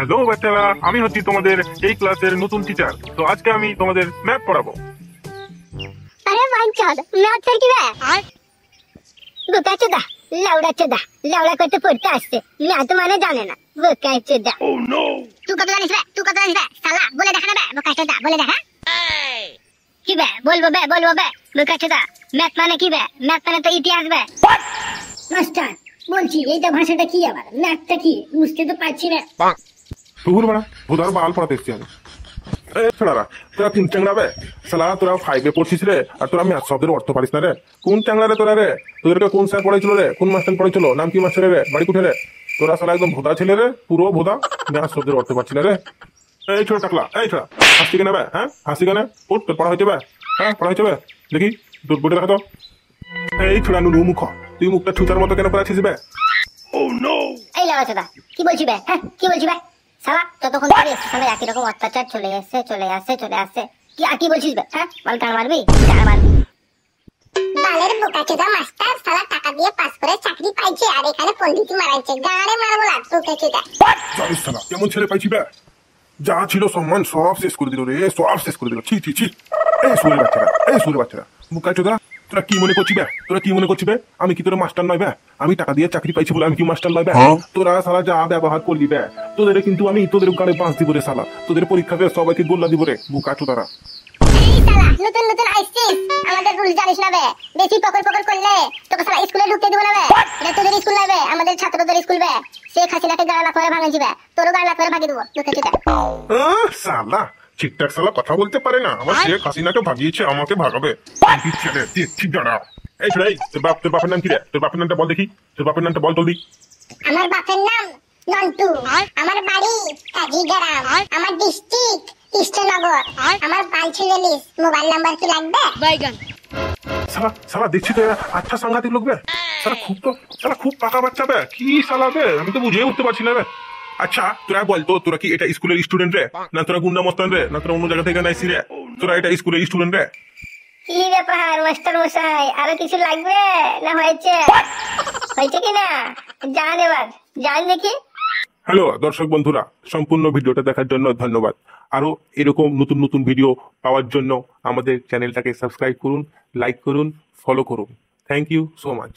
Hello বাচ্চারা, আমি হচ্ছি তোমাদের এই ক্লাসের নতুন টিচার। তো আজকে আমি তোমাদের ম্যাথ পড়াবো। আরে বাঞ্চদ, ম্যাথ স্যার কি রে? বোকা চোদা, লাউড়া চোদা, লাউড়া করতে পড়তে আসছে, ম্যাথ মানে জানে না, বোকা চোদা। তুই কত জানিস বে? তুই কত জানিস বে? শালা বলে দেখা না বে, বোকা চোদা, বলে দেখা। কি বে? বলবো বে, বোকা চোদা। ম্যাথ মানে কি বে? ম্যাথ মানে তো ইতিহাস বে। মাস্টার বলছি, এইটা ভাষাটা কি আবার? ম্যাথটা কি বুঝতে তো পারছি না। তুহুর বাড়া ভোদার বাল পড়াতে এসছি আমি। ছোড়ারা, তোরা কোন চ্যাংড়া বে? শালা তোরা 5-এ পড়ছিস রে, আর তোরা ম্যাথ শব্দের অর্থ পারিস না রে। কোন চ্যাংড়া রে তোরা রে? তোদেরকে কোন স্যার পড়াইছিল রে? কোন মাস্টার পড়াইছিল? নাম কি মাস্টারের রে? বাড়ি কোথায় রে? তোরা শালা একদম ভোদা ছেলে রে, পুরো ভোদা। ম্যাথ শব্দের অর্থ পারছি না রে। এই ছোট টাকলা, এই ছোড়া, হাসি কেন বে? হ্যাঁ হাসি কেন? উঠ, তোর পড়া হয়েছে বে? হ্যাঁ পড়া হয়েছে বে? দেখি তোর বইটা দেখা তো। এই ছোড়া নুনু মুখ, তুই মুখটা ছুতার মতো কেন পড়াচ্ছিস বে? এই লাউড়া চোদা, কি বলছি বে? হ্যাঁ কি বলছি বে? শালা ততক্ষণ ধরে এসছে, শালা একই রকম অত্যাচার চলে আসছে। কি আর কি বলছিস বে? হ্যাঁ বল, গান মারবি? বালের বোকা চোদা মাস্টার, শালা টাকা দিয়ে পাস করে চাকরি পাইছে আর এখানে পণ্ডিতি মারাইছে। গানে মারবো না বোকা চোদা। জানিস শালা কেমন ছেলে পাইছি বে? যা ছিল সম্মান সব শেষ করে দিল রে, সব শেষ করে দিল। ছি ছি ছি। এই সুরের বাচ্চারা মুখা চোদা, তোরা কি মনে করছি বে? আমি কি তোর মাস্টার নয় বে? আমি টাকা দিয়ে চাকরি পাইছি বলে আমি কি মাস্টার নয় বে? তোরা শালা যা ব্যবহার করলি বে, তোদের কিন্তু আমি তোদের গাড়ি বাঁশ দিব রে শালা। তোদের পরীক্ষা দিয়ে সবাইকে গোল্লা দিব রে মুখা চোদারা। এই শালা নতুন আইছিস, আমাদের রুল জানিস না বে? বেশি পকর করলে তোকে শালা স্কুলে ঢুকতে দিব না বে। এটা তোদের স্কুল না বে, আমাদের ছাত্রদের স্কুল বে। শেখ হাসিনাকে গাড়া না করে ভাঙাইছি বে, তোরও গাড়া না করে ভাগিয়ে দেবো বোকা চোদা। শালা ঠিকঠাক শালা কথা বলতে পারে না, আমার শেখ হাসিনাকে ভাগিয়েছে, আমাকে ভাগাবে। ছেলে ঠিক দাঁড়া। এই ছোড়া, তোর বাপের নাম কি রে? তোর বাপের নামটা বল দেখি, তোর বাপের নামটা বল জলদি। আমার বাপের নাম নন্টু, আমার বাড়ি কাজীগ্রাম, আমার ডিস্ট্রিক্ট কৃষ্ণনগর, আমার বালছিলের লিস্ট। মোবাইল নাম্বার কি লাগবে? শালা দেখছি তো এরা আচ্ছা সাংঘাতিক লোক বে। শালা খুব পাকা বাচ্চা বে। কি শালা বে, আমি তো বুঝে উঠতে পারছি না বে। আচ্ছা তোরা বলতো, তোরা কি এটা স্কুলের স্টুডেন্ট রে, না তোরা গুন্ডা মস্তান রে, না তোরা অন্য জায়গা থেকে নাইছি রে? তোরা এটা স্কুলের স্টুডেন্ট রে? কি ব্যাপার মাস্টার মশাই, আরো কিছু লাগবে না হয়েছে কি না? জান দেখি। হ্যালো দর্শক বন্ধুরা, সম্পূর্ণ ভিডিওটা দেখার জন্য ধন্যবাদ। আরো এরকম নতুন ভিডিও পাওয়ার জন্য আমাদের চ্যানেলটাকে সাবস্ক্রাইব করুন, লাইক করুন, ফলো করুন। Thank you so much.